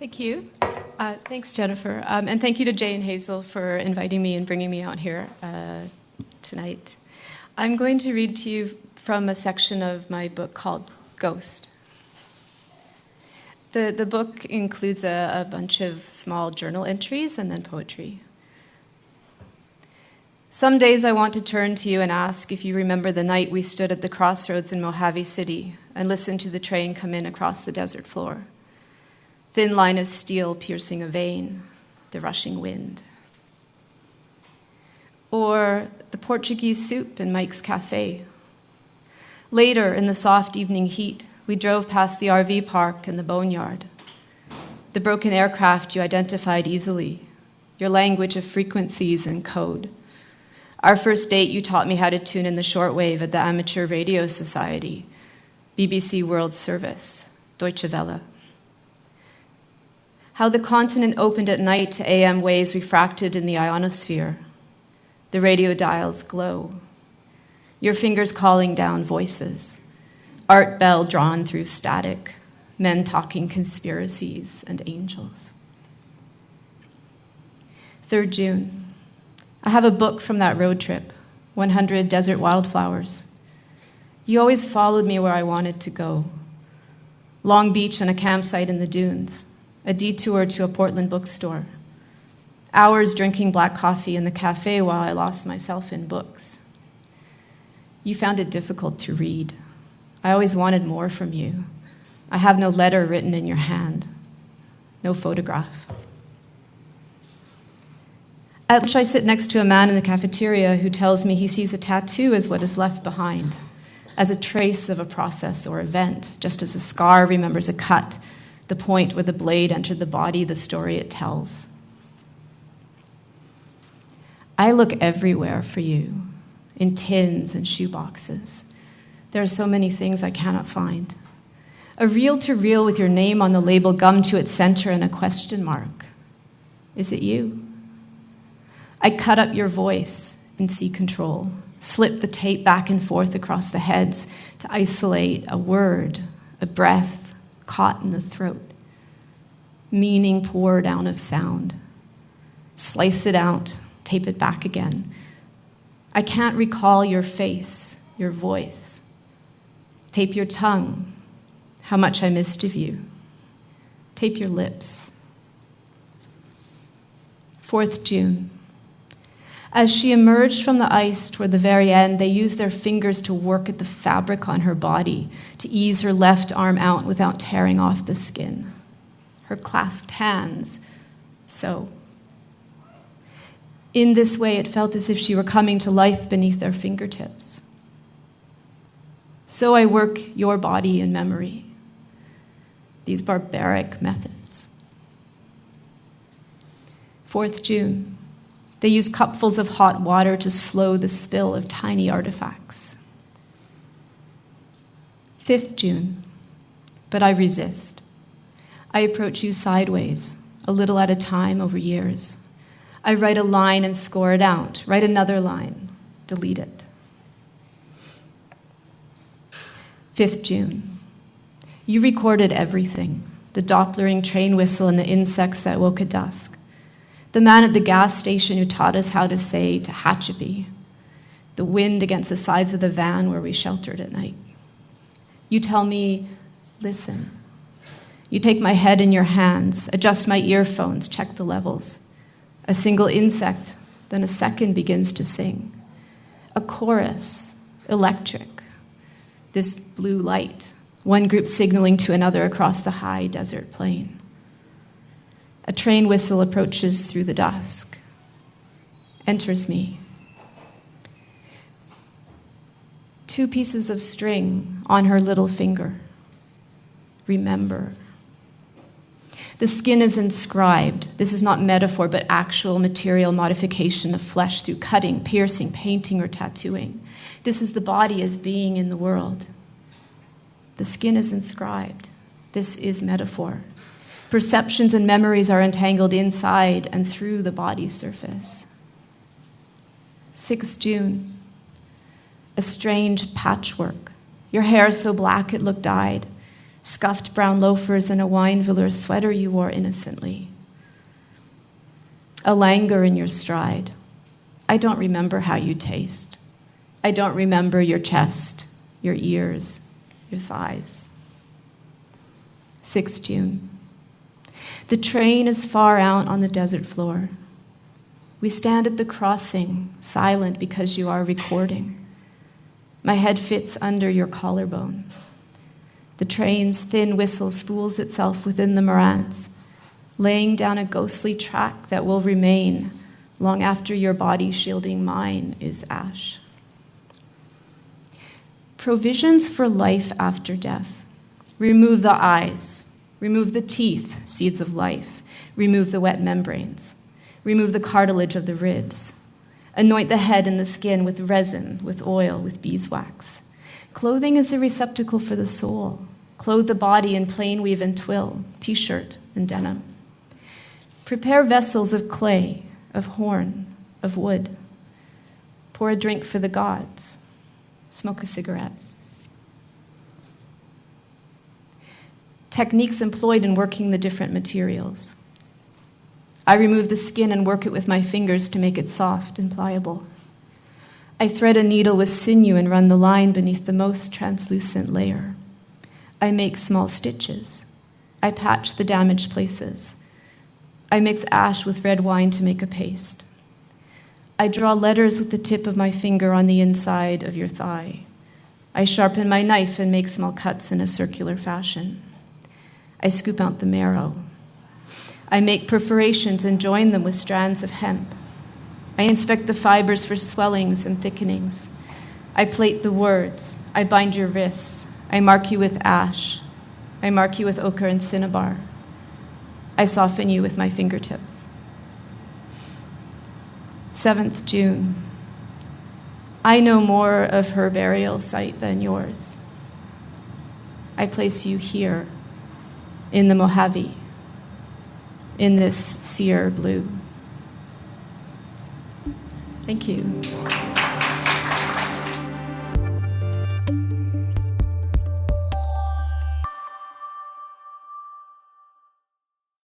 Thank you. Thanks, Jennifer. And thank you to Jay and Hazel for inviting me and bringing me out here tonight. I'm going to read to you from a section of my book called Ghost. The book includes a bunch of small journal entries and then poetry. Some days I want to turn to you and ask if you remember the night we stood at the crossroads in Mojave City and listened to the train come in across the desert floor. Thin line of steel piercing a vein, the rushing wind. Or the Portuguese soup in Mike's Cafe. Later, in the soft evening heat, we drove past the RV park and the boneyard. The broken aircraft you identified easily, your language of frequencies and code. Our first date, you taught me how to tune in the shortwave at the Amateur Radio Society, BBC World Service, Deutsche Welle. How the continent opened at night to AM waves refracted in the ionosphere. The radio dials glow. Your fingers calling down voices. Art bell drawn through static. Men talking conspiracies and angels. 3rd June. I have a book from that road trip, 100 Desert Wildflowers. You always followed me where I wanted to go. Long Beach and a campsite in the dunes. A detour to a Portland bookstore. Hours drinking black coffee in the cafe while I lost myself in books. You found it difficult to read. I always wanted more from you. I have no letter written in your hand. No photograph. At lunch, I sit next to a man in the cafeteria who tells me he sees a tattoo as what is left behind, as a trace of a process or event, just as a scar remembers a cut, the point where the blade entered the body, the story it tells. I look everywhere for you, in tins and shoeboxes. There are so many things I cannot find. A reel-to-reel with your name on the label gummed to its center and a question mark. Is it you? I cut up your voice in C control, slip the tape back and forth across the heads to isolate a word, a breath, caught in the throat. Meaning poured out of sound. Slice it out, tape it back again. I can't recall your face, your voice. Tape your tongue, how much I missed of you. Tape your lips. 4th June. As she emerged from the ice toward the very end, they used their fingers to work at the fabric on her body, to ease her left arm out without tearing off the skin. Her clasped hands, so. In this way, it felt as if she were coming to life beneath their fingertips. So I work your body in memory. These barbaric methods. 4th June. They use cupfuls of hot water to slow the spill of tiny artifacts. 5th June, but I resist. I approach you sideways, a little at a time over years. I write a line and score it out, write another line, delete it. 5th June, you recorded everything, the Dopplering train whistle and the insects that woke at dusk. The man at the gas station who taught us how to say Tehachapi, the wind against the sides of the van where we sheltered at night. You tell me, listen. You take my head in your hands, adjust my earphones, check the levels. A single insect, then a second begins to sing. A chorus, electric. This blue light, one group signaling to another across the high desert plain. A train whistle approaches through the dusk, enters me. 2 pieces of string on her little finger. Remember. The skin is inscribed. This is not metaphor, but actual material modification of flesh through cutting, piercing, painting, or tattooing. This is the body as being in the world. The skin is inscribed. This is metaphor. Perceptions and memories are entangled inside and through the body's surface. 6th June, a strange patchwork. Your hair so black it looked dyed. scuffed brown loafers and a wine velour sweater you wore innocently. A languor in your stride. I don't remember how you taste. I don't remember your chest, your ears, your thighs. 6 June. The train is far out on the desert floor. We stand at the crossing, silent because you are recording. My head fits under your collarbone. The train's thin whistle spools itself within the Morants, laying down a ghostly track that will remain long after your body shielding mine is ash. Provisions for life after death. Remove the eyes, remove the teeth, seeds of life, remove the wet membranes, remove the cartilage of the ribs, anoint the head and the skin with resin, with oil, with beeswax. Clothing is the receptacle for the soul. Clothe the body in plain weave and twill, t-shirt and denim. Prepare vessels of clay, of horn, of wood. Pour a drink for the gods. Smoke a cigarette. Techniques employed in working the different materials. I remove the skin and work it with my fingers to make it soft and pliable. I thread a needle with sinew and run the line beneath the most translucent layer. I make small stitches. I patch the damaged places. I mix ash with red wine to make a paste. I draw letters with the tip of my finger on the inside of your thigh. I sharpen my knife and make small cuts in a circular fashion. I scoop out the marrow. I make perforations and join them with strands of hemp. I inspect the fibers for swellings and thickenings. I plait the words. I bind your wrists. I mark you with ash. I mark you with ochre and cinnabar. I soften you with my fingertips. 7th June. I know more of her burial site than yours. I place you here, in the Mojave, in this sear blue. Thank you.